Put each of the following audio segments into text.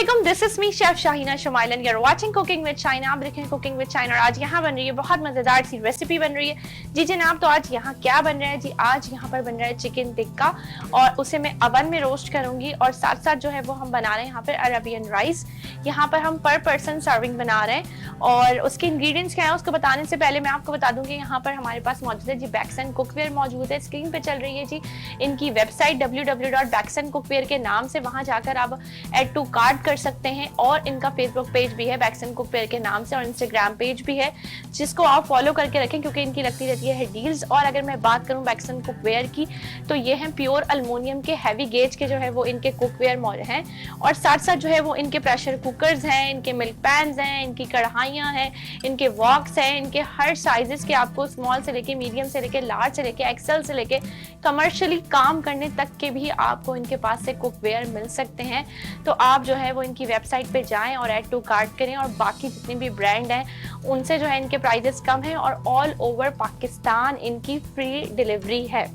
अस्सलामुअलैकुम, this is me chef Shaheena Shamail and you are watching cooking with Shaheena. आप देख रहे हैं कुकिंग विद शाहीना और आज यहाँ बन रही है बहुत मजेदार सी रेसिपी बन रही है। जी जनाब, तो आज यहाँ क्या बन रहा है जी? आज यहाँ पर बन रहा है चिकन टिक्का और उसे मैं अवन में रोस्ट करूंगी और साथ साथ जो है वो हम बना रहे हैं यहाँ पर अरबियन राइस। यहाँ पर हम पर पर्सन सर्विंग बना रहे हैं और उसके इंग्रेडिएंट्स क्या है उसको बताने से पहले मैं आपको बता दूंगी यहाँ पर हमारे पास मौजूद है जी बैक्सन कुकवेयर मौजूद है। स्क्रीन पे चल रही है जी इनकी वेबसाइट www.backsancookwear के नाम से, वहां जाकर आप ऐड टू कार्ट कर सकते हैं और इनका फेसबुक पेज भी है बैक्सन कुकवेयर के नाम से और इंस्टाग्राम पेज भी है जिसको आप फॉलो करके रखें क्योंकि इनकी लगती रहती है डील्स। और अगर मैं बात करूं बैक्सन कुकवेयर की तो ये हैं प्योर अल्युमिनियम के हैवी गेज के जो है वो इनके कुकवेयर हैं और साथ साथ जो है वो इनके प्रेशर कुकर्स हैं, इनके मिल्क पैन्स हैं, इनकी कढ़ाइयाँ हैं, इनके वॉक्स हैं, इनके हर साइजेस के आपको स्मॉल से लेके मीडियम से लेके लार्ज से लेके एक्सेल से लेके कमर्शियली काम करने तक के भी आपको इनके पास से कुकवेयर मिल सकते हैं। तो आप जो है वो इनकी वेबसाइट पे जाएं और ऐड टू कार्ट करें और बाकी जितने भी ब्रांड हैं उनसे जो है इनके प्राइजेस कम हैं और ऑल ओवर पाकिस्तान इनकी फ्री डिलीवरी है।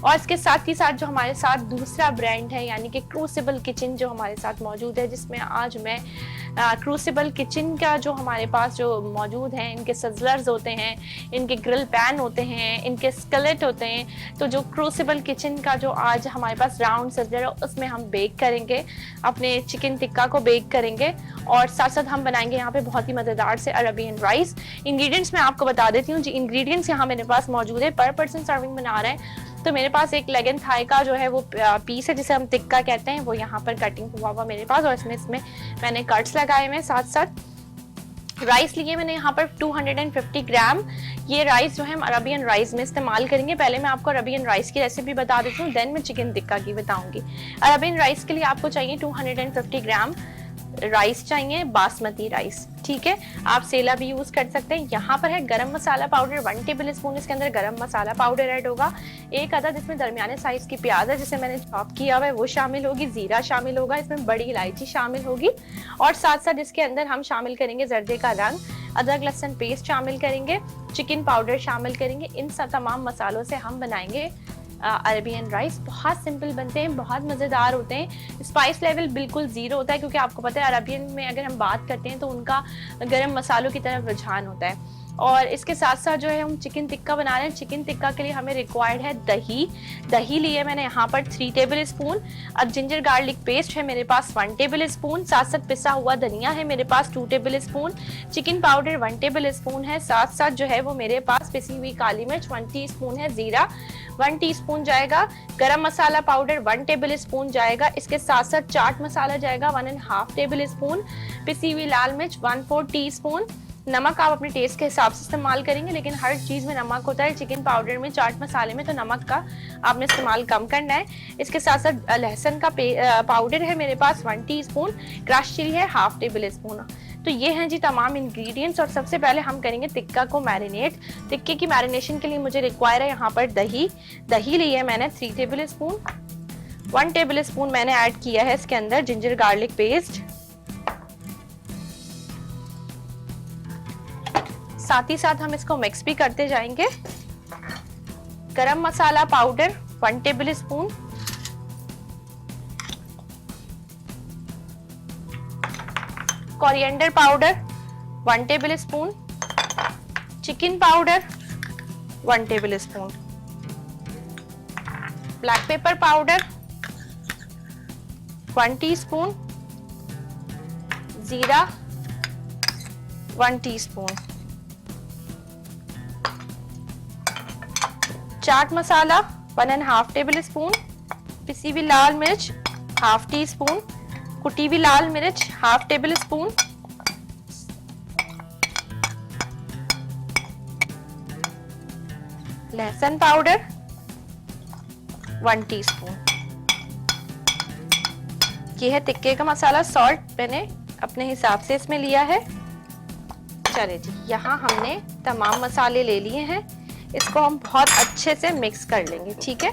और इसके साथ ही साथ जो हमारे साथ दूसरा ब्रांड है यानी कि क्रूसिबल किचन जो हमारे साथ मौजूद है, जिसमें आज मैं क्रूसिबल किचन का जो हमारे पास जो मौजूद हैं, इनके सजलर्स होते हैं, इनके ग्रिल पैन होते हैं, इनके स्केलेट होते हैं। तो जो क्रूसिबल किचन का जो आज हमारे पास राउंड सजलर है उसमें हम बेक करेंगे, अपने चिकन टिक्का को बेक करेंगे और साथ साथ हम बनाएंगे यहाँ पे बहुत ही मज़ेदार से अरबियन राइस। इंग्रेडिएंट्स मैं आपको बता देती हूँ जी। इंग्रेडिएंट्स यहाँ मेरे पास मौजूद है। पर पर्सन सर्विंग बना रहे हैं तो मेरे पास एक लेग एंड थाई का जो है वो पीस है जिसे हम टिक्का कहते हैं, वो यहाँ पर कटिंग हुआ हुआ मेरे पास और इसमें मैंने कट्स लगाए हुए। साथ साथ राइस लिए मैंने यहाँ पर 250 ग्राम। ये राइस जो है हम अरबियन राइस में इस्तेमाल करेंगे। पहले मैं आपको अरबियन राइस की रेसिपी बता देती हूँ, देन मैं चिकन टिक्का की बताऊंगी। अरबियन राइस के लिए आपको चाहिए 250 ग्राम राइस चाहिए, बासमती राइस, ठीक है। आप सेला भी यूज कर सकते हैं। यहाँ पर है गरम मसाला पाउडर 1 टेबल स्पून, इसके अंदर गरम मसाला पाउडर ऐड होगा। एक अदद इसमें दरमियाने साइज की प्याज है जिसे मैंने चॉप किया हुआ है वो शामिल होगी। जीरा शामिल होगा, इसमें बड़ी इलायची शामिल होगी और साथ साथ इसके अंदर हम शामिल करेंगे जर्दे का रंग, अदरक लहसुन पेस्ट शामिल करेंगे, चिकन पाउडर शामिल करेंगे। इन सब तमाम मसालों से हम बनाएंगे अरबियन राइस। बहुत सिंपल बनते हैं, बहुत मज़ेदार होते हैं। स्पाइस लेवल बिल्कुल ज़ीरो होता है क्योंकि आपको पता है अरबियन में अगर हम बात करते हैं तो उनका गरम मसालों की तरफ रुझान होता है। और इसके साथ साथ जो है हम चिकन टिक्का बना रहे हैं। चिकन टिक्का के लिए हमें रिक्वायर्ड है दही लिए मैंने यहाँ पर 3 टेबल स्पून। अब जिंजर गार्लिक पेस्ट है मेरे पास 1 टेबल स्पून। साथ साथ पिसा हुआ धनिया है मेरे पास 2 table spoon. Chicken powder 1 table spoon है। साथ साथ जो है वो मेरे पास पिसी हुई काली मिर्च 1 टीस्पून है। जीरा 1 टीस्पून जाएगा। गरम मसाला पाउडर 1 टेबल स्पून जाएगा। इसके साथ साथ चाट मसाला जाएगा 1.5 टेबल स्पून। पिसी हुई लाल मिर्च 1/4 टीस्पून। नमक आप अपने टेस्ट के हिसाब से इस्तेमाल करेंगे, लेकिन हर चीज़ में नमक होता है। चिकन पाउडर में, चाट मसाले में तो नमक का आपने इस्तेमाल कम करना है। इसके साथ साथ लहसुन का पाउडर है मेरे पास 1 टीस्पून। क्रश चिली है 1/2 टेबल स्पून। तो ये हैं जी तमाम इंग्रेडिएंट्स और सबसे पहले हम करेंगे टिक्का को मैरिनेट। टिक्के की मैरिनेशन के लिए मुझे रिक्वायर है यहाँ पर दही ली है मैंने 3 टेबल स्पून। 1 टेबल स्पून मैंने ऐड किया है इसके अंदर जिंजर गार्लिक पेस्ट। साथ ही साथ हम इसको मिक्स भी करते जाएंगे। Garam masala powder 1 tablespoon. Coriander powder 1 tablespoon. Chicken powder 1 tablespoon. Black pepper powder 1 teaspoon. जीरा 1 teaspoon. Chaat masala 1.5 tablespoon. पिसी हुई लाल मिर्च 1/2 टीस्पून। कुटी हुई लाल मिर्च 1/2 टेबल स्पून। लहसुन पाउडर 1 टीस्पून। ये है टिक्के का मसाला। सॉल्ट मैंने अपने हिसाब से इसमें लिया है। चलिए जी, यहाँ हमने तमाम मसाले ले लिए हैं। इसको हम बहुत अच्छे से मिक्स कर लेंगे, ठीक है।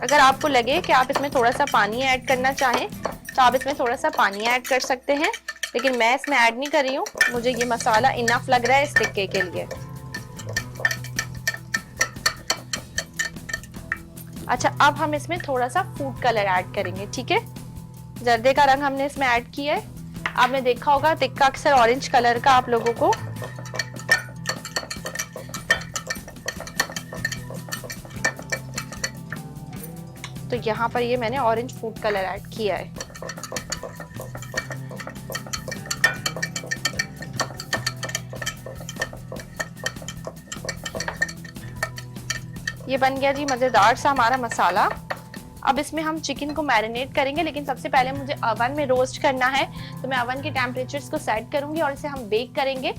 अगर आपको लगे कि आप इसमें थोड़ा सा पानी ऐड करना चाहें तो आप इसमें थोड़ा सा पानी ऐड कर सकते हैं, लेकिन मैं इसमें ऐड नहीं कर रही हूँ। मुझे ये मसाला इनफ लग रहा है इस टिक्के के लिए। अच्छा, अब हम इसमें थोड़ा सा फूड कलर ऐड करेंगे, ठीक है। जर्दे का रंग हमने इसमें ऐड किया है। आपने देखा होगा टिक्का अक्सर ऑरेंज कलर का आप लोगों को, तो यहाँ पर ये मैंने ऑरेंज फूड कलर ऐड किया है। ये बन गया जी मजेदार सा हमारा मसाला। अब इसमें हम चिकन को मैरिनेट करेंगे, लेकिन सबसे पहले मुझे अवन में रोस्ट करना है, तो मैं अवन के टेम्परेचर्स को सेट करूंगी और इसे हम बेक करेंगे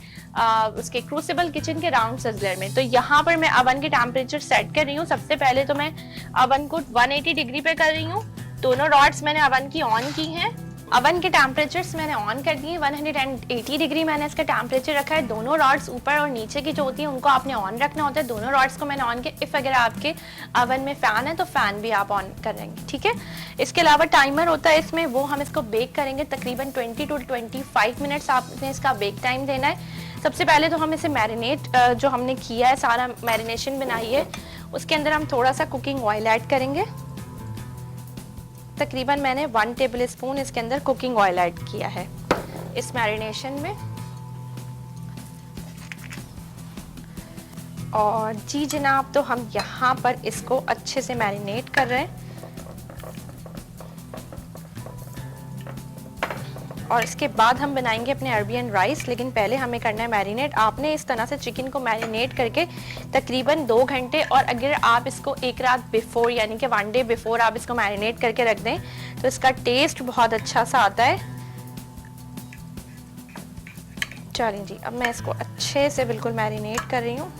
उसके क्रूसिबल किचन के राउंड सिजलर में। तो यहाँ पर मैं अवन के टेम्परेचर सेट कर रही हूँ। सबसे पहले तो मैं अवन को 180 डिग्री पे कर रही हूँ। दोनों रॉड्स मैंने अवन की ऑन की हैं। अवन के टेम्परेचर्स मैंने ऑन कर दिए। 180 डिग्री मैंने इसका टेम्परेचर रखा है। दोनों रॉड्स ऊपर और नीचे की जो होती है उनको आपने ऑन रखना होता है। दोनों रॉड्स को मैंने ऑन किया। इफ अगर आपके अवन में फैन है तो फैन भी आप ऑन कर देंगे, ठीक है। इसके अलावा टाइमर होता है इसमें, वो हम इसको बेक करेंगे तकरीबन 20 to 25 मिनट्स आपने इसका बेक टाइम देना है। सबसे पहले तो हम इसे मैरिनेट जो हमने किया है, सारा मैरिनेशन बनाई है, उसके अंदर हम थोड़ा सा कुकिंग ऑयल ऐड करेंगे। तकरीबन मैंने 1 टेबल स्पून इसके अंदर कुकिंग ऑयल ऐड किया है इस मैरिनेशन में। और जी जनाब, तो हम यहाँ पर इसको अच्छे से मैरिनेट कर रहे हैं। और इसके बाद हम बनाएंगे अपने अरबियन राइस, लेकिन पहले हमें करना है मैरिनेट। आपने इस तरह से चिकन को मैरिनेट करके तकरीबन 2 घंटे, और अगर आप इसको एक रात बिफोर यानी कि 1 डे बिफोर आप इसको मैरिनेट करके रख दें तो इसका टेस्ट बहुत अच्छा सा आता है। चलिए जी, अब मैं इसको अच्छे से बिल्कुल मैरिनेट कर रही हूँ।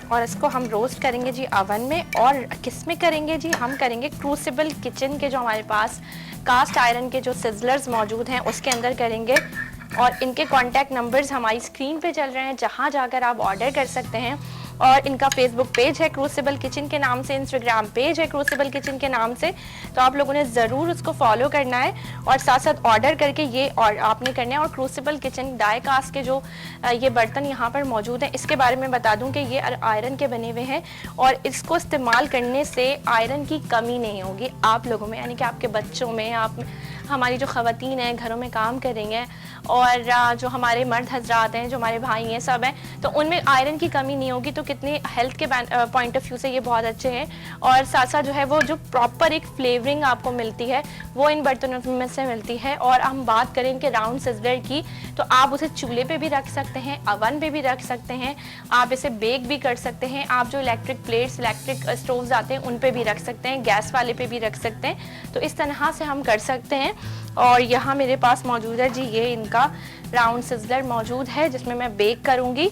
और इसको हम रोस्ट करेंगे जी अवन में। और किस में करेंगे जी? हम करेंगे क्रूसिबल किचन के जो हमारे पास कास्ट आयरन के जो सिजलर्स मौजूद हैं उसके अंदर करेंगे। और इनके कॉन्टैक्ट नंबर्स हमारी स्क्रीन पे चल रहे हैं, जहां जाकर आप ऑर्डर कर सकते हैं। और इनका फेसबुक पेज है क्रूसिबल किचन के नाम से, इंस्टाग्राम पेज है क्रूसिबल किचन के नाम से, तो आप लोगों ने ज़रूर उसको फॉलो करना है और साथ साथ ऑर्डर करके ये और आपने करना है। और क्रूसिबल किचन डाई कास्ट के जो ये बर्तन यहाँ पर मौजूद हैं, इसके बारे में बता दूँ कि ये आयरन के बने हुए हैं और इसको इस्तेमाल करने से आयरन की कमी नहीं होगी आप लोगों में, यानी कि आपके बच्चों में, आप हमारी जो ख़वातीन हैं घरों में काम कर रही हैं और जो हमारे मर्द हजरात हैं, जो हमारे भाई हैं, सब हैं, तो उनमें आयरन की कमी नहीं होगी। तो कितने हेल्थ के पॉइंट ऑफ व्यू से ये बहुत अच्छे हैं। और साथ साथ जो है वो जो प्रॉपर एक फ्लेवरिंग आपको मिलती है वो इन बर्तनों में से मिलती है। और हम बात करें कि राउंड सिजलर की, तो आप उसे चूल्हे पे भी रख सकते हैं, अवन पे भी रख सकते हैं, आप इसे बेक भी कर सकते हैं। आप जो इलेक्ट्रिक प्लेट्स, इलेक्ट्रिक स्टोव्स आते हैं उन पे भी रख सकते हैं, गैस वाले पे भी रख सकते हैं। तो इस तरह से हम कर सकते हैं। और यहाँ मेरे पास मौजूद है जी ये इनका राउंड सिजलर मौजूद है जिसमें मैं बेक करूँगी।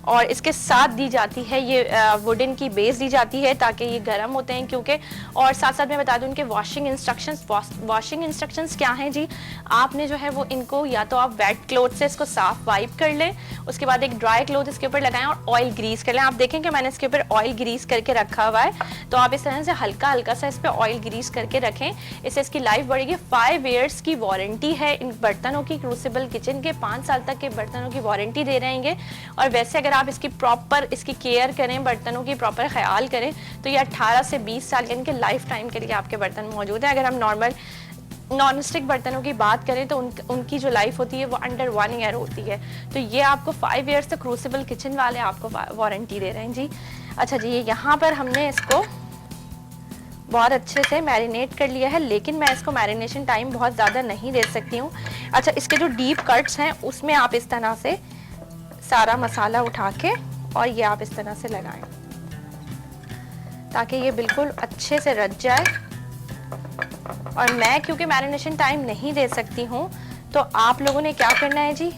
और इसके साथ दी जाती है ये वुडन की बेस दी जाती है ताकि ये गर्म होते हैं क्योंकि। और साथ साथ मैं बता दूं इनके वॉशिंग इंस्ट्रक्शंस क्या हैं जी। आपने जो है वो इनको या तो आप वेट क्लॉथ से इसको साफ वाइप कर लें, उसके बाद एक ड्राई क्लॉथ इसके ऊपर लगाएं और ऑयल ग्रीस कर लें। आप देखें कि मैंने इसके ऊपर ऑयल ग्रीस करके रखा हुआ है, तो आप इस तरह से हल्का हल्का सा इस पर ऑयल ग्रीस करके रखें, इससे इसकी लाइफ बढ़ेगी। 5 ईयर्स की वारंटी है इन बर्तनों की, क्रूसिबल किचन के 5 साल तक के बर्तनों की वारंटी दे रहेंगे। और वैसे अगर आप इसकी प्रॉपर इसकी केयर करें, बर्तनों की प्रॉपर ख्याल करें, तो ये 18 से 20 साल के इनके लाइफ टाइम के लिए आपके बर्तन मौजूद है। अगर हम नॉर्मल नॉन स्टिक बर्तनों की बात करें तो उनकी जो लाइफ होती है वो अंडर 1 ईयर होती है। तो ये आपको 5 ईयर्स तक क्रूसिबल किचन वाले आपको वारंटी दे रहे हैं जी। अच्छा जी, यहाँ पर हमने इसको बहुत अच्छे से मैरिनेट कर लिया है, लेकिन मैं इसको मैरिनेशन टाइम बहुत ज़्यादा नहीं दे सकती हूँ। अच्छा, इसके जो डीप कट्स हैं उसमें आप इस तरह से सारा मसाला उठा के और ये आप इस तरह से लगाएं ताकि ये बिल्कुल अच्छे से रच जाए। और मैं क्योंकि मैरिनेशन टाइम नहीं दे सकती हूँ, तो आप लोगों ने क्या करना है जी,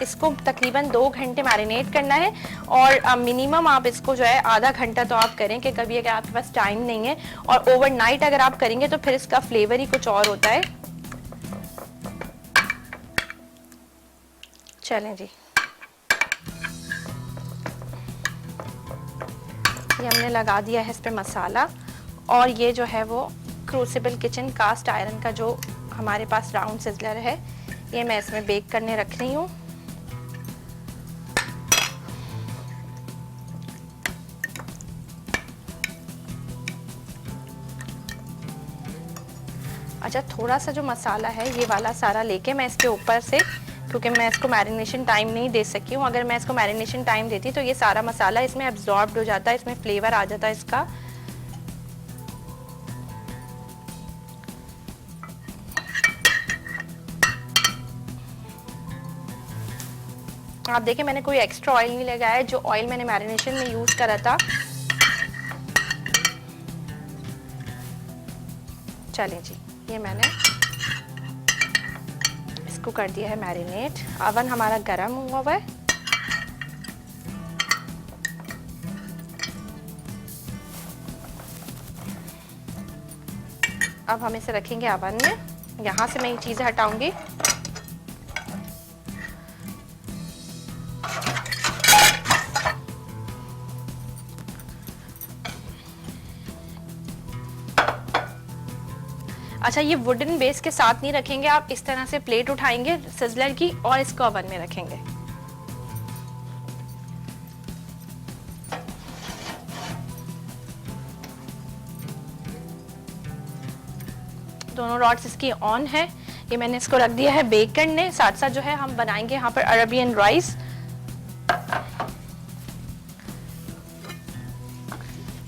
इसको तकरीबन 2 घंटे मैरिनेट करना है। और मिनिमम आप इसको जो है आधा घंटा तो आप करें कि कभी अगर आपके पास टाइम नहीं है। और ओवरनाइट अगर आप करेंगे तो फिर इसका फ्लेवर ही कुछ और होता है। चलें जी, ये हमने लगा दिया है इस पे मसाला। और ये जो है वो क्रूसिबल किचन कास्ट आयरन का जो हमारे पास राउंड सिजलर है, ये मैं इसमें बेक करने रख रही हूँ। अच्छा, थोड़ा सा जो मसाला है ये वाला सारा लेके मैं इसके ऊपर से, क्योंकि मैं इसको मैरिनेशन टाइम नहीं दे सकी हूँ, अगर मैं इसको मैरिनेशन टाइम देती तो ये सारा मसाला इसमें एब्जॉर्ब्ड हो जाता है, इसमें फ्लेवर आ जाता है इसका। आप देखें मैंने कोई एक्स्ट्रा ऑयल नहीं लगाया है, जो ऑयल मैंने मैरिनेशन में यूज करा था। चलें जी, ये मैंने इसको कर दिया है मैरिनेट। अवन हमारा गरम हुआ है। अब हम इसे रखेंगे अवन में। यहाँ से मैं ये चीज़ें हटाऊंगी। अच्छा, ये वुडन बेस के साथ नहीं रखेंगे आप, इस तरह से प्लेट उठाएंगे सिजलर की और इसको ओवन में रखेंगे। दोनों रॉड्स इसकी ऑन है। ये मैंने इसको रख दिया है बेक करने। साथ साथ जो है हम बनाएंगे यहाँ पर अरबियन राइस।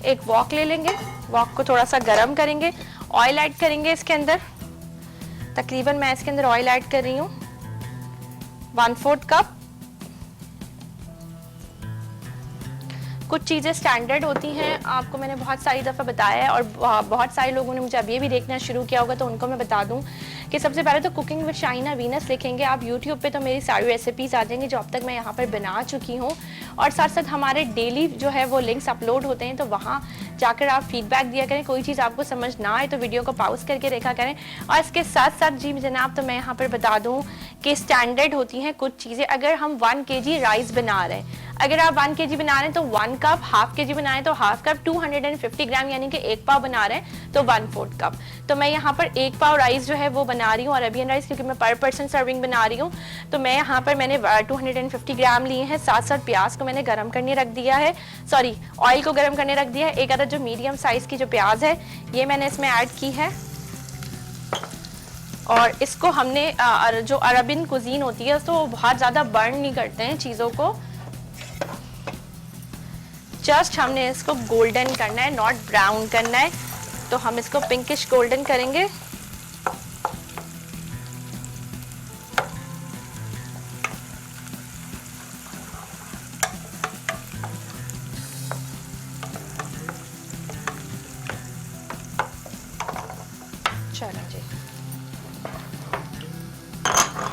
एक वॉक ले लेंगे, वॉक को थोड़ा सा गर्म करेंगे, ऑयल ऐड करेंगे इसके अंदर। तकरीबन मैं इसके अंदर ऑयल ऐड कर रही हूँ 1/4 कप। कुछ चीज़ें स्टैंडर्ड होती हैं, आपको मैंने बहुत सारी दफ़ा बताया है, और बहुत सारे लोगों ने मुझे अभी भी देखना शुरू किया होगा, तो उनको मैं बता दूं कि सबसे पहले तो कुकिंग विद शाइना वीनस लिखेंगे आप यूट्यूब पे, तो मेरी सारी रेसिपीज़ आ जाएंगी जो अब तक मैं यहाँ पर बना चुकी हूँ। और साथ साथ हमारे डेली जो है वो लिंक्स अपलोड होते हैं, तो वहाँ जाकर आप फीडबैक दिया करें। कोई चीज़ आपको समझ ना आए तो वीडियो को पॉज करके देखा करें। और इसके साथ साथ जी जनाब, तो मैं यहाँ पर बता दूँ कि स्टैंडर्ड होती हैं कुछ चीज़ें। अगर हम 1 kg राइस बना रहे हैं, अगर आप 1 kg बना रहे हैं तो 1 कप, हाफ kg बना रहे हैं तो हाफ कप, 250 ग्राम यानी कि 1 पाव बना रहे हैं तो 1/4 कप। तो मैं यहाँ पर 1 पाव राइस जो है वो बना रही हूँ, अरबियन राइस, क्योंकि मैं पर पर्सन सर्विंग बना रही हूँ। तो मैं यहाँ पर मैंने 250 ग्राम लिए हैं। साथ साथ प्याज को मैंने गर्म करने रख दिया है, सॉरी ऑयल को गर्म करने रख दिया है। एक अदद जो मीडियम साइज की जो प्याज है ये मैंने इसमें ऐड की है। और इसको हमने जो अरबियन कुजीन होती है तो वो बहुत ज़्यादा बर्न नहीं करते हैं चीज़ों को, जस्ट हमने इसको गोल्डन करना है, नॉट ब्राउन करना है। तो हम इसको पिंकिश गोल्डन करेंगे। चलो जी,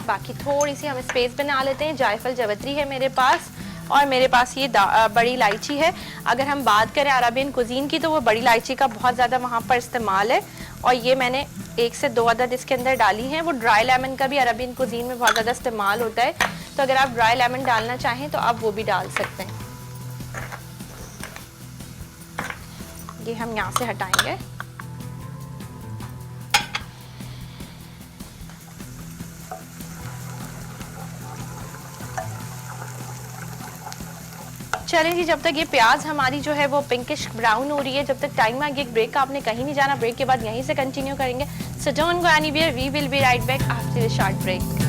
बाकी थोड़ी सी हम स्पेस बना लेते हैं। जायफल जवतरी है मेरे पास, और मेरे पास ये बड़ी इलायची है। अगर हम बात करें अरबियन कुजीन की तो वो बड़ी इलायची का बहुत ज़्यादा वहाँ पर इस्तेमाल है। और ये मैंने 1 से 2 अदद इसके अंदर डाली हैं। वो ड्राई लेमन का भी अरबियन कुजीन में बहुत ज़्यादा इस्तेमाल होता है, तो अगर आप ड्राई लेमन डालना चाहें तो आप वो भी डाल सकते हैं। ये हम यहाँ से हटाएंगे। चलें जी, जब तक ये प्याज हमारी जो है वो पिंकिश ब्राउन हो रही है, जब तक टाइम आ गया एक ब्रेक का, आपने कहीं नहीं जाना। ब्रेक के बाद यहीं से कंटिन्यू करेंगे। So don't go anywhere, we will be right back after a short break.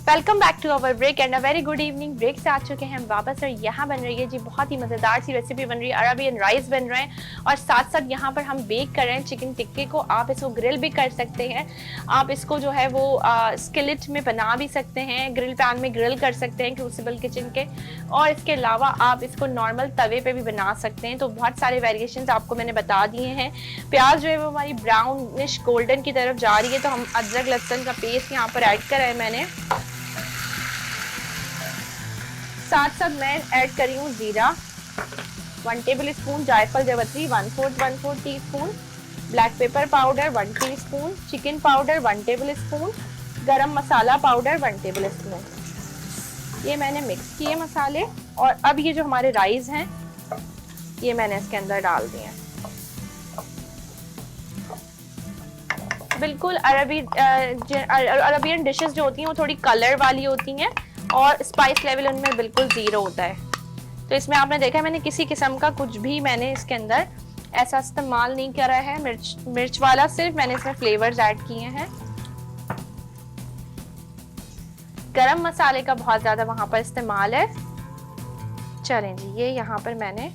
Welcome back to our break and a very good evening. Break से आ चुके हैं हम वापस, और यहाँ बन रही है जी बहुत ही मज़ेदार सी रेसिपी बन रही है, अरबियन राइस बन रहे हैं। और साथ साथ यहाँ पर हम बेक कर रहे हैं चिकन टिक्के को। आप इसको ग्रिल भी कर सकते हैं, आप इसको जो है वो स्किलेट में बना भी सकते हैं, ग्रिल पैन में ग्रिल कर सकते हैं क्रूसिबल किचन के। और इसके अलावा आप इसको नॉर्मल तवे पे भी बना सकते हैं। तो बहुत सारे वेरिएशंस आपको मैंने बता दिए हैं। प्याज जो है वो हमारी ब्राउनिश गोल्डन की तरफ जा रही है, तो हम अदरक लहसुन का पेस्ट यहाँ पर ऐड करा है मैंने। साथ साथ मैं ऐड करी हूँ जीरा 1 टेबल स्पून, जायफल जावित्री 1/4 teaspoon, black pepper powder 1 teaspoon, chicken powder 1 table spoon, गरम मसाला पाउडर 1 टेबल स्पून। ये मैंने मिक्स किए मसाले, और अब ये जो हमारे राइस हैं ये मैंने इसके अंदर डाल दिए हैं। बिल्कुल अरबियन डिशेस जो होती हैं वो थोड़ी कलर वाली होती हैं और स्पाइस लेवल उनमें बिल्कुल ज़ीरो होता है। तो इसमें आपने देखा है मैंने किसी किस्म का कुछ भी मैंने इसके अंदर ऐसा इस्तेमाल नहीं करा है मिर्च वाला, सिर्फ मैंने इसमें फ्लेवर्स ऐड किए हैं। गरम मसाले का बहुत ज़्यादा वहाँ पर इस्तेमाल है। चलें जी, ये यहाँ पर मैंने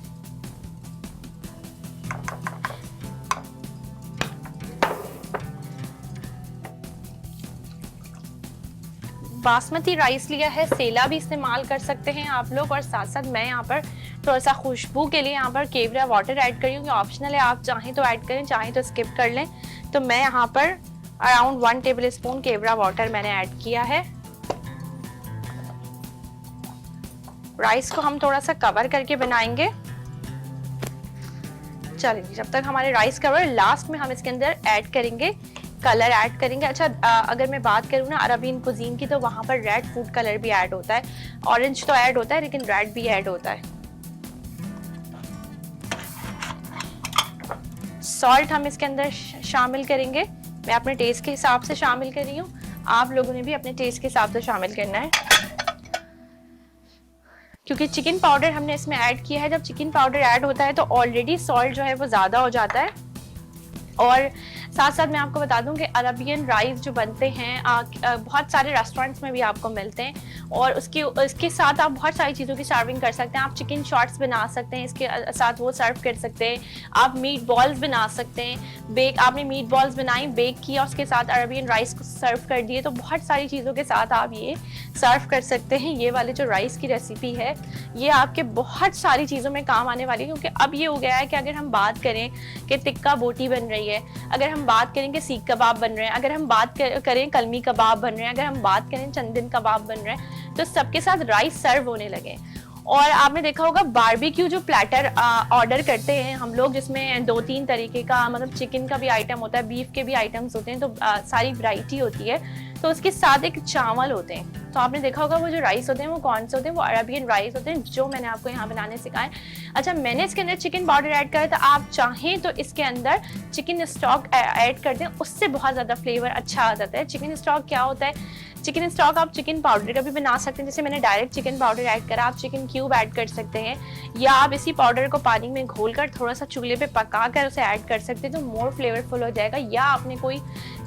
बासमती राइस लिया है, सेला भी इस्तेमाल कर सकते हैं आप लोग। और साथ साथ मैं यहाँ पर थोड़ा सा खुशबू के लिए यहाँ पर केवड़ा वाटर ऐड करी हूँ, ऑप्शनल है, आप चाहें तो ऐड करें, चाहें तो स्किप कर लें। तो मैं यहाँ पर अराउंड 1 टेबल स्पून केवड़ा वाटर मैंने ऐड किया है। राइस को हम थोड़ा सा कवर करके बनाएंगे। चलिए, जब तक हमारे राइस कवर, लास्ट में हम इसके अंदर ऐड करेंगे कलर ऐड करेंगे। अच्छा, अगर मैं बात करूँ ना अरबियन कुजीन की, तो वहाँ पर रेड फूड कलर भी ऐड होता है। ऑरेंज तो ऐड होता है लेकिन रेड भी ऐड होता है। सॉल्ट हम इसके अंदर शामिल करेंगे। मैं अपने टेस्ट के हिसाब से शामिल कर रही हूँ, आप लोगों ने भी अपने टेस्ट के हिसाब से शामिल करना है। क्योंकि चिकन पाउडर हमने इसमें ऐड किया है, जब चिकन पाउडर ऐड होता है तो ऑलरेडी सॉल्ट जो है वो ज़्यादा हो जाता है। और साथ साथ मैं आपको बता दूं कि अरबियन राइस जो बनते हैं बहुत सारे रेस्टोरेंट्स में भी आपको मिलते हैं, और उसके साथ आप बहुत सारी चीज़ों की सर्विंग कर सकते हैं। आप चिकन शॉट्स बना सकते हैं, इसके साथ वो सर्व कर सकते हैं। आप मीट बॉल्स बना सकते हैं, आपने मीट बॉल्स बनाई, बेक किया, उसके साथ अरबियन राइस को सर्व कर दिए, तो बहुत सारी चीज़ों के साथ आप ये सर्व कर सकते हैं। ये वाले जो राइस की रेसिपी है ये आपके बहुत सारी चीज़ों में काम आने वाली है। क्योंकि अब ये हो गया है कि अगर हम बात करें कि टिक्का बोटी बन रही है, अगर हम बात करें कि सीख कबाब बन रहे हैं, अगर हम बात करें कलमी कबाब बन रहे हैं, अगर हम बात करें चंदन कबाब बन रहे हैं, तो सबके साथ राइस सर्व होने लगे। और आपने देखा होगा बारबेक्यू जो प्लेटर ऑर्डर करते हैं हम लोग, जिसमें 2-3 तरीके का, मतलब चिकन का भी आइटम होता है, बीफ के भी आइटम्स होते हैं, तो सारी वैरायटी होती है। तो उसके साथ एक चावल होते हैं, तो आपने देखा होगा वो जो राइस होते हैं वो कौन से होते हैं, वो अरबियन राइस होते हैं, जो मैंने आपको यहाँ बनाने सिखाए। अच्छा, मैंने इसके अंदर चिकन पाउडर ऐड करा, तो आप चाहें तो इसके अंदर चिकन स्टॉक ऐड कर दें, उससे बहुत ज़्यादा फ्लेवर अच्छा आ जाता है। चिकन स्टॉक क्या होता है? चिकन स्टॉक आप चिकन पाउडर का भी बना सकते हैं, जैसे मैंने डायरेक्ट चिकन पाउडर ऐड करा, आप चिकन क्यूब ऐड कर सकते हैं, या आप इसी पाउडर को पानी में घोलकर थोड़ा सा चूल्हे पे पका कर उसे ऐड कर सकते हैं, तो मोर फ्लेवरफुल हो जाएगा। या आपने कोई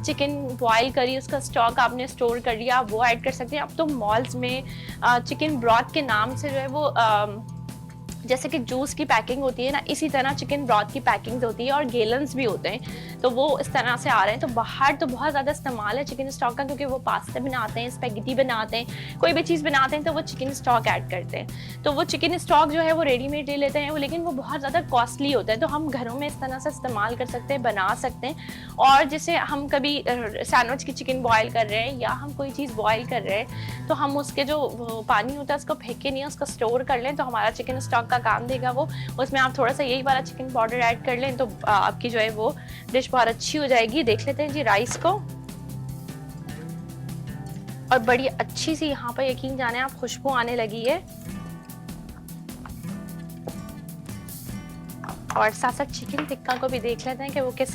चिकन बॉयल करी, उसका स्टॉक आपने स्टोर कर लिया, आप वो ऐड कर सकते हैं। अब तो मॉल्स में चिकन ब्रॉथ के नाम से जो है वो जैसे कि जूस की पैकिंग होती है ना, इसी तरह चिकन ब्रॉथ की पैकिंग होती है, और गैलन्स भी होते हैं, तो वो इस तरह से आ रहे हैं। तो बाहर तो बहुत ज़्यादा इस्तेमाल है चिकन स्टॉक का, क्योंकि वो पास्ता बनाते हैं, स्पेगेटी बनाते हैं, कोई भी चीज़ बनाते हैं तो वो चिकन स्टॉक ऐड करते हैं। तो वो चिकन स्टॉक जो है वो रेडीमेड ले लेते हैं वो, लेकिन वो बहुत ज़्यादा कॉस्टली होता है। तो हम घरों में इस तरह से इस्तेमाल कर सकते हैं, बना सकते हैं। और जैसे हम कभी सैंडविच की चिकन बॉयल कर रहे हैं, या हम कोई चीज़ बॉयल कर रहे हैं, तो हम उसके जो पानी होता है उसको फेंके नहीं, उसको स्टोर कर लें, तो हमारा चिकन स्टॉक का काम देगा वो। उसमें आप थोड़ा सा यही वाला चिकन पाउडर ऐड कर लें, तो आपकी जो है वो डिश बहुत अच्छी हो जाएगी। देख लेते हैं जी राइस को, और बड़ी अच्छी सी यहाँ पर यकीन जाने आप खुशबू आने लगी है। और साथ साथ चिकन टिक्का को भी देख लेते हैं कि वो किस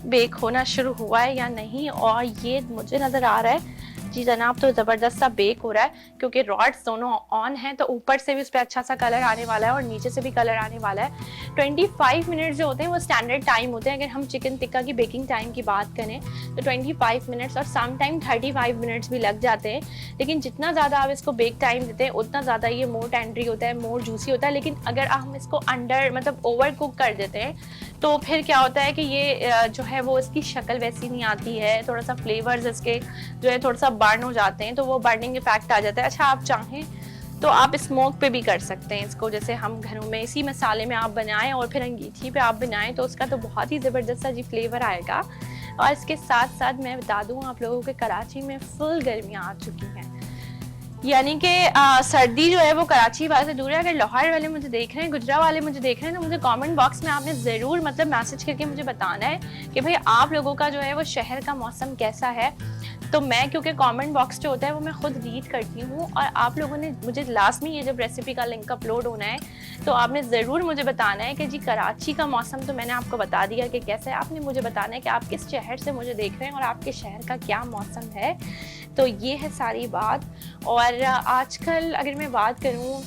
बेक होना शुरू हुआ है या नहीं। और ये मुझे नजर आ रहा है जी जनाब, तो ज़बरदस्त सा बेक हो रहा है, क्योंकि रॉड्स दोनों ऑन हैं, तो ऊपर से भी उस पर अच्छा सा कलर आने वाला है और नीचे से भी कलर आने वाला है। 25 मिनट्स जो होते हैं वो स्टैंडर्ड टाइम होते हैं। अगर हम चिकन टिक्का की बेकिंग टाइम की बात करें तो 25 मिनट्स और सम टाइम 35 मिनट्स भी लग जाते हैं। लेकिन जितना ज़्यादा आप इसको बेक टाइम देते हैं उतना ज़्यादा ये मोर टेंडरी होता है, मोर जूसी होता है। लेकिन अगर हम इसको अंडर मतलब ओवर कुक कर देते हैं तो फिर क्या होता है कि ये जो है वो इसकी शक्ल वैसी नहीं आती है, थोड़ा सा फ्लेवर्स इसके जो है थोड़ा सा बर्न हो जाते हैं, तो वो बर्निंग इफेक्ट आ जाता है। अच्छा, आप चाहें तो आप स्मोक पे भी कर सकते हैं इसको, जैसे हम घरों में इसी मसाले में आप बनाएं और फिर अंगीठी पे आप बनाएं, तो उसका तो बहुत ही ज़बरदस्त सा जी फ्लेवर आएगा। और इसके साथ साथ मैं बता दूं आप लोगों के, कराची में फुल गर्मियाँ आ चुकी हैं, यानी कि सर्दी जो है वो कराची वाले से दूर है। अगर लाहौर वाले मुझे देख रहे हैं, गुजरा वाले मुझे देख रहे हैं, तो मुझे कमेंट बॉक्स में आपने ज़रूर मतलब मैसेज करके मुझे बताना है कि भाई आप लोगों का जो है वो शहर का मौसम कैसा है। तो मैं, क्योंकि कमेंट बॉक्स जो होता है वो मैं खुद रीड करती हूँ, और आप लोगों ने मुझे लास्ट में ये जब रेसिपी का लिंक अपलोड होना है तो आपने ज़रूर मुझे बताना है कि जी कराची का मौसम तो मैंने आपको बता दिया कि कैसा है। आपने मुझे बताना है कि आप किस शहर से मुझे देख रहे हैं और आपके शहर का क्या मौसम है। तो ये है सारी बात। और आजकल अगर मैं बात करूँ,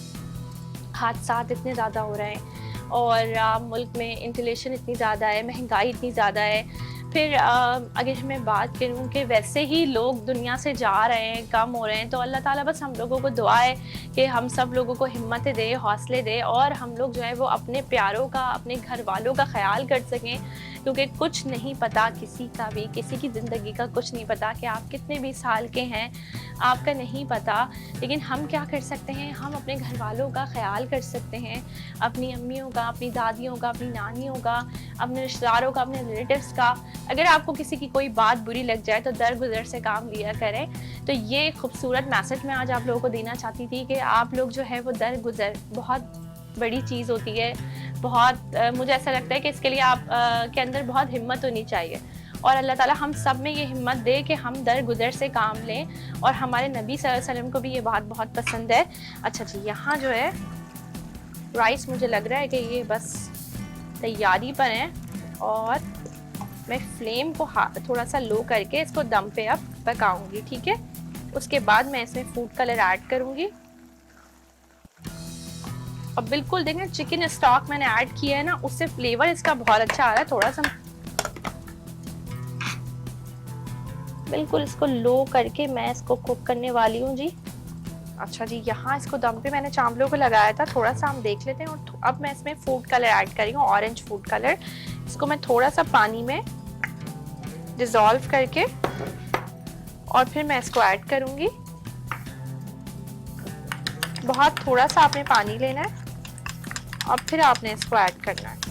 हादसात इतने ज़्यादा हो रहे हैं और मुल्क में इन्फ्लेशन इतनी ज़्यादा है, महंगाई इतनी ज़्यादा है। फिर अगर मैं बात करूँ कि वैसे ही लोग दुनिया से जा रहे हैं, कम हो रहे हैं, तो अल्लाह ताला बस हम लोगों को दुआ है कि हम सब लोगों को हिम्मत दे, हौसले दे, और हम लोग जो है वो अपने प्यारों का, अपने घर वालों का ख्याल कर सकें। क्योंकि कुछ नहीं पता किसी का भी, किसी की ज़िंदगी का कुछ नहीं पता कि आप कितने भी साल के हैं, आपका नहीं पता। लेकिन हम क्या कर सकते हैं, हम अपने घर वालों का ख्याल कर सकते हैं, अपनी अम्मियों का, अपनी दादियों का, अपनी नानियों का, अपने रिश्तेदारों का, अपने रिलेटिव्स का। अगर आपको किसी की कोई बात बुरी लग जाए तो दर गुजर से काम लिया करें। तो ये खूबसूरत मैसेज मैं आज आप लोगों को देना चाहती थी कि आप लोग जो है वो दर गुजर बहुत बड़ी चीज़ होती है। बहुत मुझे ऐसा लगता है कि इसके लिए आप के अंदर बहुत हिम्मत होनी चाहिए, और अल्लाह ताला हम सब में ये हिम्मत दे कि हम दर गुजर से काम लें। और हमारे नबी सल्लल्लाहु अलैहि वसल्लम को भी ये बात बहुत पसंद है। अच्छा जी, यहाँ जो है राइस मुझे लग रहा है कि ये बस तैयारी पर है, और मैं फ्लेम को थोड़ा सा लो करके इसको दम पे अब पकाऊंगी। ठीक है, उसके बाद मैं इसमें फूड कलर ऐड करूंगी। अब बिल्कुल देखें, चिकन स्टॉक मैंने ऐड किया है ना, उससे फ्लेवर इसका बहुत अच्छा आ रहा है। थोड़ा सा बिल्कुल इसको लो करके मैं इसको कुक करने वाली हूँ जी। अच्छा जी, यहाँ इसको दम पे मैंने चावलों को लगाया था, थोड़ा सा हम देख लेते हैं। और अब मैं इसमें फूड कलर ऐड कर रही हूँ, ऑरेंज फूड कलर। इसको मैं थोड़ा सा पानी में डिज़ोल्व करके और फिर मैं इसको ऐड करूँगी। बहुत थोड़ा सा आपने पानी लेना है और फिर आपने इसको ऐड करना है।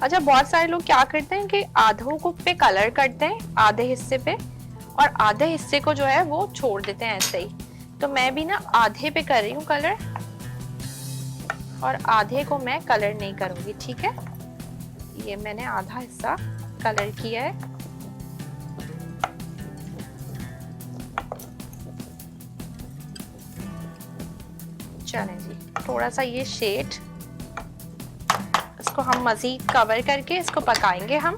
अच्छा, बहुत सारे लोग क्या करते हैं कि आधों को पे कलर करते हैं, आधे हिस्से पे, और आधे हिस्से को जो है वो छोड़ देते हैं ऐसे ही। तो मैं भी ना आधे पे कर रही हूँ कलर, और आधे को मैं कलर नहीं करूँगी। ठीक है, ये मैंने आधा हिस्सा कलर किया है। चलें जी, थोड़ा सा ये शेड, इसको हम मज़ीद कवर करके इसको पकाएंगे हम।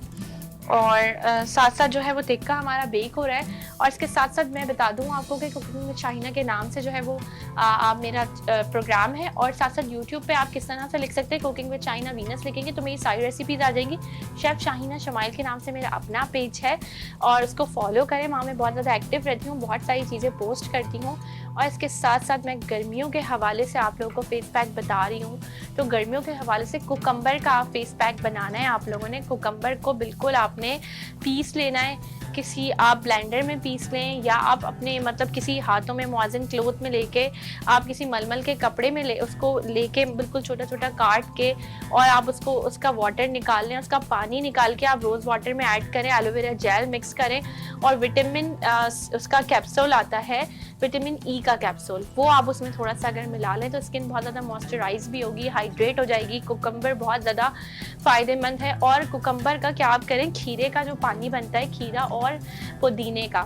और साथ साथ जो है वो टिक्का हमारा बेक हो रहा है। और इसके साथ साथ मैं बता दूं आपको कि कुकिंग विद शाहीना के नाम से जो है वो मेरा प्रोग्राम है, और साथ साथ यूट्यूब पे आप किस तरह से लिख सकते हैं, कुकिंग विद शाहीना वीनस लिखेंगे तो मेरी सारी रेसिपीज़ आ जाएंगी। शेफ़ शाहीना शमाइल के नाम से मेरा अपना पेज है, और उसको फॉलो करें। वहाँ मैं बहुत ज़्यादा एक्टिव रहती हूँ, बहुत सारी चीज़ें पोस्ट करती हूँ। और इसके साथ साथ मैं गर्मियों के हवाले से आप लोगों को फेस पैक बता रही हूँ। तो गर्मियों के हवाले से कुकम्बर का फेस पैक बनाना है आप लोगों ने। कुकम्बर को बिल्कुल आपने पीस लेना है, किसी आप ब्लेंडर में पीस लें, या आप अपने मतलब किसी हाथों में मुआज़िन क्लोथ में लेके, आप किसी मलमल के कपड़े में उसको लेके बिल्कुल छोटा छोटा काट के, और आप उसको उसका वाटर निकाल लें, उसका पानी निकाल के आप रोज़ वाटर में ऐड करें, एलोवेरा जेल मिक्स करें, और विटामिन उसका कैप्सूल आता है, विटामिन ई का कैप्सूल, वो आप उसमें थोड़ा सा अगर मिला लें तो स्किन बहुत ज़्यादा मॉइस्चराइज भी होगी, हाइड्रेट हो जाएगी। कुकम्बर बहुत ज़्यादा फ़ायदेमंद है। और कुकम्बर का क्या आप करें, खीरे का जो पानी बनता है, खीरा और पुदीने का,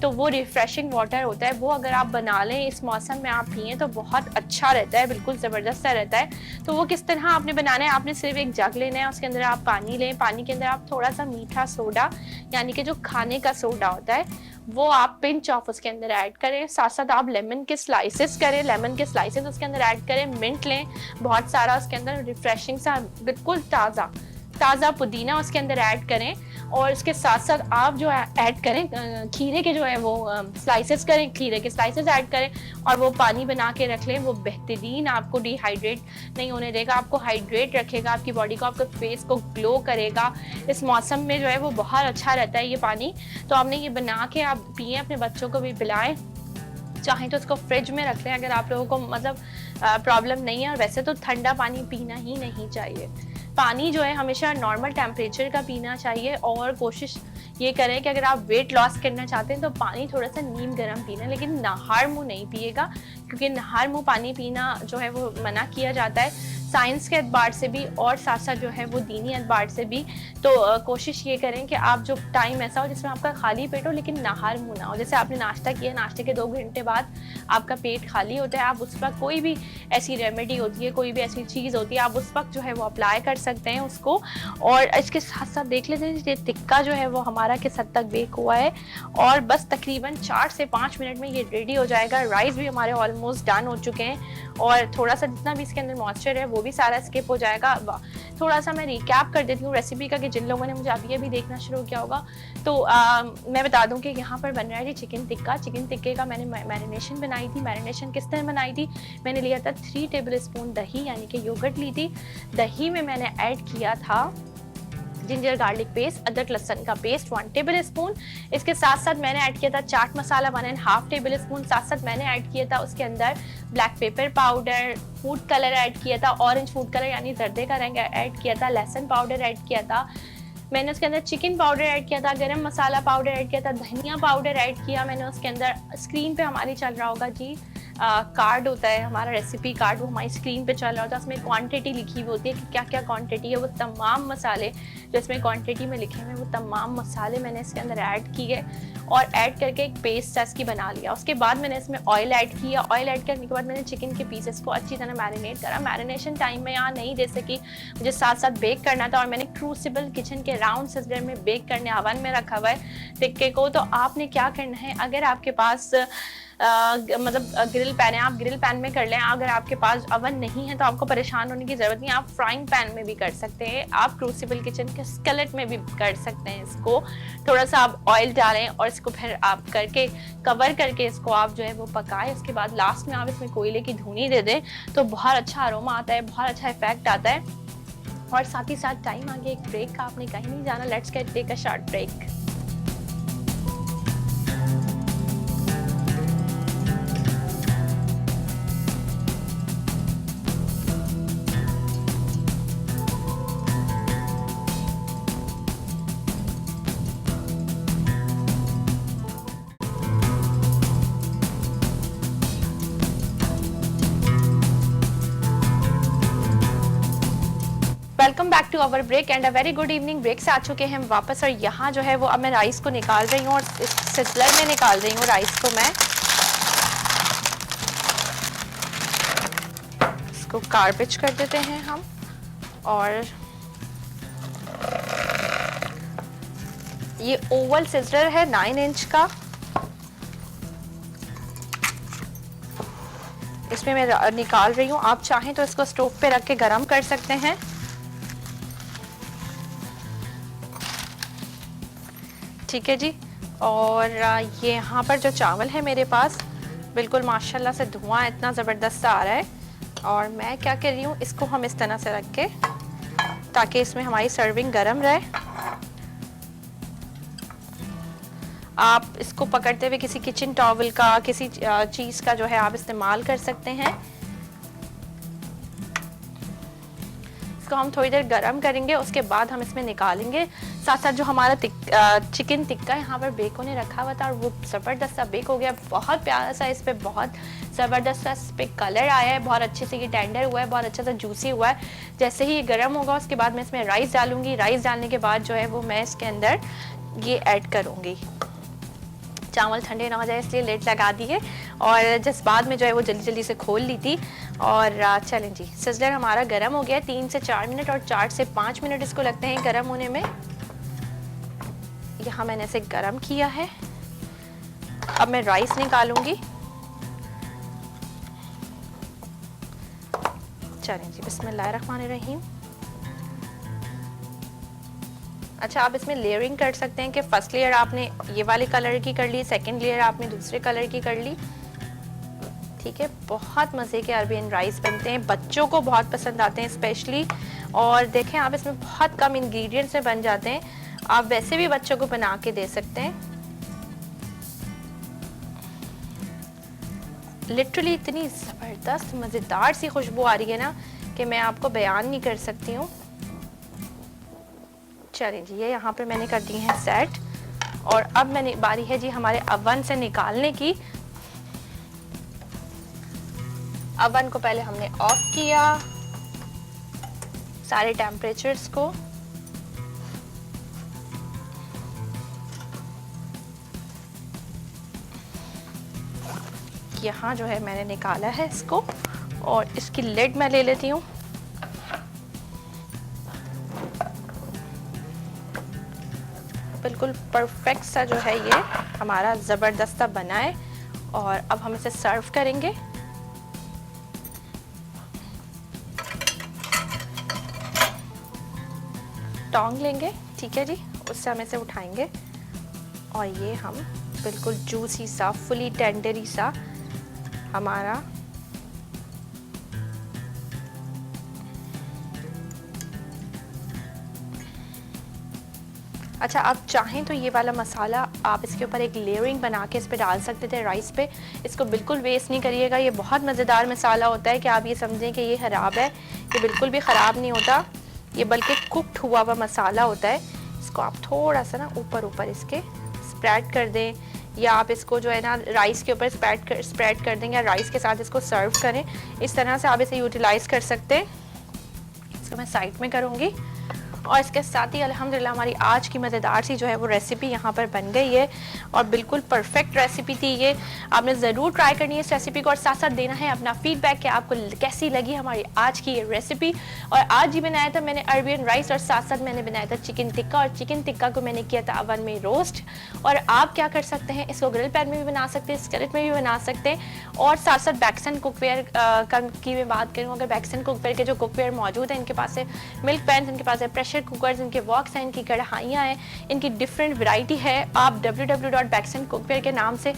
तो वो रिफ़्रेशिंग वाटर होता है, वो अगर आप बना लें इस मौसम में आप पिएँ तो बहुत अच्छा रहता है, बिल्कुल ज़बरदस्त सा रहता है। तो वो किस तरह आपने बनाना है, आपने सिर्फ एक जग लेना है, उसके अंदर आप पानी लें, पानी के अंदर आप थोड़ा सा मीठा सोडा, यानी कि जो खाने का सोडा होता है, वो आप पिंच ऑफ उसके अंदर ऐड करें। साथ साथ आप लेमन के स्लाइसेस करें, लेमन के स्लाइसेस उसके अंदर ऐड करें, मिंट लें बहुत सारा उसके अंदर, रिफ़्रेशिंग सा बिल्कुल ताज़ा ताज़ा पुदीना उसके अंदर ऐड करें। और इसके साथ साथ आप जो ऐड करें, खीरे के जो है वो स्लाइसेस करें, खीरे के स्लाइसेस ऐड करें, और वो पानी बना के रख लें। वो बेहतरीन आपको डिहाइड्रेट नहीं होने देगा, आपको हाइड्रेट रखेगा, आपकी बॉडी को, आपके फेस को ग्लो करेगा। इस मौसम में जो है वो बहुत अच्छा रहता है ये पानी। तो आपने ये बना के आप पिए, अपने बच्चों को भी पिलाएं, चाहें तो इसको फ्रिज में रख लें अगर आप लोगों को मतलब प्रॉब्लम नहीं है। और वैसे तो ठंडा पानी पीना ही नहीं चाहिए, पानी जो है हमेशा नॉर्मल टेम्परेचर का पीना चाहिए और कोशिश ये करें कि अगर आप वेट लॉस करना चाहते हैं तो पानी थोड़ा सा नीम गर्म पीना, लेकिन नहार मुँह नहीं पिएगा, क्योंकि नहार मुँह पानी पीना जो है वो मना किया जाता है साइंस के एतबार से भी और साथ साथ जो है वो दीनी एतबार से भी। तो कोशिश ये करें कि आप जो टाइम ऐसा हो जिसमें आपका खाली पेट हो लेकिन नहार मुँह ना हो। जैसे आपने नाश्ता किया, नाश्ते के 2 घंटे बाद आपका पेट खाली होता है, आप उस वक्त कोई भी ऐसी रेमेडी होती है, कोई भी ऐसी चीज़ होती है, आप उस वक्त जो है वो अप्लाई कर सकते हैं उसको। और इसके साथ साथ देख लेते हैं ये टिक्का जो है वो हमारा किस हद तक बेक हुआ है, और बस तकरीबन 4 से 5 मिनट में ये रेडी हो जाएगा। राइस भी हमारे ऑलमोस्ट डन हो चुके हैं और थोड़ा सा जितना भी इसके अंदर मॉइस्चर है वो भी सारा स्किप हो जाएगा। थोड़ा सा मैं रिकैप कर देती हूँ रेसिपी का कि जिन लोगों ने मुझे अभी अभी देखना शुरू किया होगा तो मैं बता दूं कि यहाँ पर बन रहा है जी चिकन टिक्का। चिकन टिक्के का मैंने मैरिनेशन बनाई थी। मैरिनेशन किस तरह बनाई थी, मैंने लिया था 3 टेबल स्पून दही यानी कि योगर्ट ली थी। दही में मैंने ऐड किया था जिंजर गार्लिक पेस्ट, अदरक लहसुन का पेस्ट 1 टेबल स्पून। इसके साथ साथ मैंने ऐड किया था चाट मसाला 1.5 टेबल स्पून। साथ साथ मैंने ऐड किया था उसके अंदर black pepper powder, food colour add किया था, ऑरेंज फूड कलर यानी जर्दे का रंग ऐड किया था, लहसुन पाउडर ऐड किया था, मैंने उसके अंदर चिकन पाउडर ऐड किया था, गरम मसाला पाउडर ऐड किया था, धनिया पाउडर ऐड किया मैंने उसके अंदर। स्क्रीन पे हमारी चल रहा होगा जी कार्ड होता है हमारा, रेसिपी कार्ड, वो हमारी स्क्रीन पे चल रहा होता है। उसमें क्वांटिटी लिखी हुई होती है कि क्या क्या क्वांटिटी है। वो तमाम मसाले जो इसमें क्वांटिटी में लिखे हुए हैं वो तमाम मसाले मैंने इसके अंदर ऐड किए और ऐड करके एक पेस्ट इसकी बना लिया। उसके बाद मैंने इसमें ऑयल ऐड किया। ऑयल ऐड करने के बाद मैंने चिकन के पीसेस को अच्छी तरह मैरिनेट करा। मैरिनेशन टाइम में यहाँ नहीं, जैसे कि मुझे साथ साथ बेक करना था और मैंने क्रूसिबल किचन के राउंड सिजलर में बेक करने ओवन में रखा हुआ है टिक्के को। तो आपने क्या करना है, अगर आपके पास मतलब ग्रिल पैन है, आप ग्रिल पैन में कर लें। अगर आपके पास अवन नहीं है तो आपको परेशान होने की ज़रूरत नहीं, आप फ्राइंग पैन में भी कर सकते हैं, आप क्रूसिबल किचन के स्केलेट में भी कर सकते हैं। इसको थोड़ा सा आप ऑयल डालें और इसको फिर आप करके कवर करके इसको आप जो है वो पकाएं। उसके बाद लास्ट में आप इसमें कोयले की धुनी दे दें तो बहुत अच्छा अरोमा आता है, बहुत अच्छा इफेक्ट आता है। और साथ ही साथ टाइम आ गया एक ब्रेक का, आपने कहीं नहीं जाना। Let's get take a short break. Welcome back to our break and a very good evening. Break से आ चुके हैं हम वापस और यहाँ जो है वो अब मैं राइस को निकाल रही हूँ और इस सिजलर में निकाल रही हूँ राइस को। मैं इसको गार्बेज कर देते हैं हम। और ये ओवल सिजलर है 9 इंच का, इसमें मैं निकाल रही हूँ। आप चाहें तो इसको स्टोव पे रख के गरम कर सकते हैं। ठीक है जी। और ये यहाँ पर जो चावल है मेरे पास बिल्कुल माशाल्लाह से धुआं इतना ज़बरदस्त आ रहा है। और मैं क्या कर रही हूँ, इसको हम इस तरह से रख के ताकि इसमें हमारी सर्विंग गरम रहे। आप इसको पकड़ते हुए किसी किचन टॉवल का, किसी चीज़ का जो है आप इस्तेमाल कर सकते हैं। इसको हम थोड़ी देर गरम करेंगे, उसके बाद हम इसमें निकालेंगे। साथ साथ जो हमारा चिकन टिक्का यहाँ पर बेक होने रखा हुआ था और वो ज़बरदस्त सा बेक हो गया, बहुत प्यारा सा, इस पर बहुत ज़बरदस्त सा इस पर कलर आया है, बहुत अच्छे से ये टेंडर हुआ है, बहुत अच्छा सा जूसी हुआ है। जैसे ही ये गर्म होगा उसके बाद मैं इसमें राइस डालूंगी। राइस डालने के बाद जो है वो मैं इसके अंदर ये ऐड करूँगी। चावल ठंडे ना हो जाए इसलिए लेट लगा दी है और जिस बाद में जो है वो जल्दी जल्दी से खोल ली थी। और चलें जी, सिजलर हमारा गरम हो गया 3 से 4 मिनट और 4 से 5 मिनट इसको लगते हैं गरम होने में। यहाँ मैंने इसे गरम किया है। अब मैं राइस निकालूंगी। चलें जी, बिस्मिल्लाहिर्रहमानिर्रहीम। अच्छा, आप इसमें लेयरिंग कर सकते हैं कि फर्स्ट लेयर आपने ये वाले कलर की कर ली, सेकंड लेयर आपने दूसरे कलर की कर ली। ठीक है, बहुत मज़े के अरबियन राइस बनते हैं, बच्चों को बहुत पसंद आते हैं स्पेशली। और देखें आप इसमें बहुत कम इंग्रेडिएंट्स में बन जाते हैं, आप वैसे भी बच्चों को बना के दे सकते हैं। लिटरली इतनी ज़बरदस्त मज़ेदार सी खुशबू आ रही है ना कि मैं आपको बयान नहीं कर सकती हूँ। चलिए जी, ये यहाँ पे मैंने कर दी है सेट। और अब मैंने बारी है जी हमारे अवन से निकालने की। अवन को पहले हमने ऑफ किया, सारे टेम्परेचर्स को। यहाँ जो है मैंने निकाला है इसको, और इसकी लिड मैं ले लेती हूँ। बिल्कुल परफेक्ट सा जो है ये हमारा ज़बरदस्त सा बना है। और अब हम इसे सर्व करेंगे। टोंग लेंगे, ठीक है जी, उससे हम इसे उठाएंगे और ये हम बिल्कुल जूसी सा, फुली टेंडरी सा हमारा अच्छा, आप चाहें तो ये वाला मसाला आप इसके ऊपर एक लेयरिंग बना के इस पे डाल सकते थे राइस पे। इसको बिल्कुल वेस्ट नहीं करिएगा, ये बहुत मज़ेदार मसाला होता है कि आप ये समझें कि ये ख़राब है, ये बिल्कुल भी ख़राब नहीं होता, ये बल्कि कुक्ड हुआ हुआ मसाला होता है। इसको आप थोड़ा सा ना ऊपर ऊपर इसके स्प्रेड कर दें, या आप इसको जो है ना राइस के ऊपर स्प्रेड कर दें, या राइस के साथ इसको सर्व करें। इस तरह से आप इसे यूटिलाइज़ कर सकते हैं। इसको मैं साइड में करूँगी। और इसके साथ ही अल्हम्दुलिल्लाह हमारी आज की मज़ेदार सी जो है वो रेसिपी यहाँ पर बन गई है, और बिल्कुल परफेक्ट रेसिपी थी ये। आपने ज़रूर ट्राई करनी है इस रेसिपी को, और साथ साथ देना है अपना फीडबैक कि आपको कैसी लगी हमारी आज की ये रेसिपी। और आज ही बनाया था मैंने अरबियन राइस, और साथ साथ मैंने बनाया था चिकन टिक्का, और चिकन टिक्का को मैंने किया था अवन में रोस्ट। और आप क्या कर सकते हैं, इसको ग्रिल पैन में भी बना सकते हैं, स्कैलेट में भी बना सकते हैं। और साथ साथ बैक्सन कुकवेयर की मैं बात करूँ, अगर बैक्सन कुकवेयर के जो कुकवेयर मौजूद है, इनके पास है मिल्क पैन, इनके पास है प्रेशर कुकर्स, इनके वॉक्स हैं, इनकी कढ़ाइयाँ हैं, इनकी डिफरेंट वैरायटी है। आप www.baxandcookware के नाम से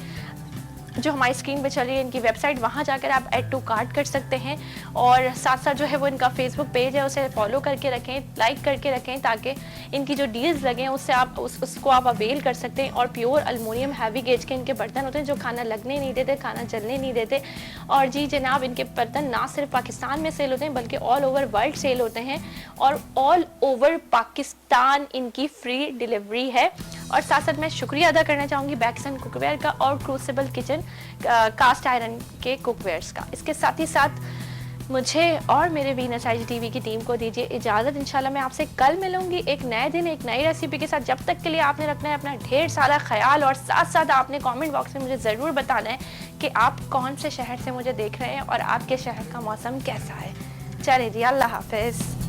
जो हमारी स्क्रीन पे चल रही है इनकी वेबसाइट, वहाँ जाकर आप ऐड टू कार्ट कर सकते हैं। और साथ साथ जो है वो इनका फेसबुक पेज है, उसे फॉलो करके रखें, लाइक करके रखें, ताकि इनकी जो डील्स लगे हैं उससे आप उसको आप अवेल कर सकते हैं। और प्योर अल्मोनियम हैवी गेज के इनके बर्तन होते हैं जो खाना लगने नहीं देते, खाना जलने नहीं देते। और जी जनाब, इनके बर्तन ना सिर्फ पाकिस्तान में सेल होते हैं बल्कि ऑल ओवर वर्ल्ड सेल होते हैं, और ऑल ओवर पाकिस्तान इनकी फ्री डिलीवरी है। और साथ साथ मैं शुक्रिया अदा करना चाहूँगी बैक्सन कुकवेयर का और क्रूसिबल किचन कास्ट आयरन के कुकवेयर्स का। इसके साथ ही साथ मुझे और मेरे वीनस आई जी टीवी की टीम को दीजिए इजाज़त। इंशाल्लाह मैं आपसे कल मिलूंगी एक नए दिन एक नई रेसिपी के साथ। जब तक के लिए आपने रखना है अपना ढेर सारा ख्याल, और साथ साथ आपने कमेंट बॉक्स में मुझे ज़रूर बताना है कि आप कौन से शहर से मुझे देख रहे हैं और आपके शहर का मौसम कैसा है। चलिए जी, अल्लाह हाफिज़।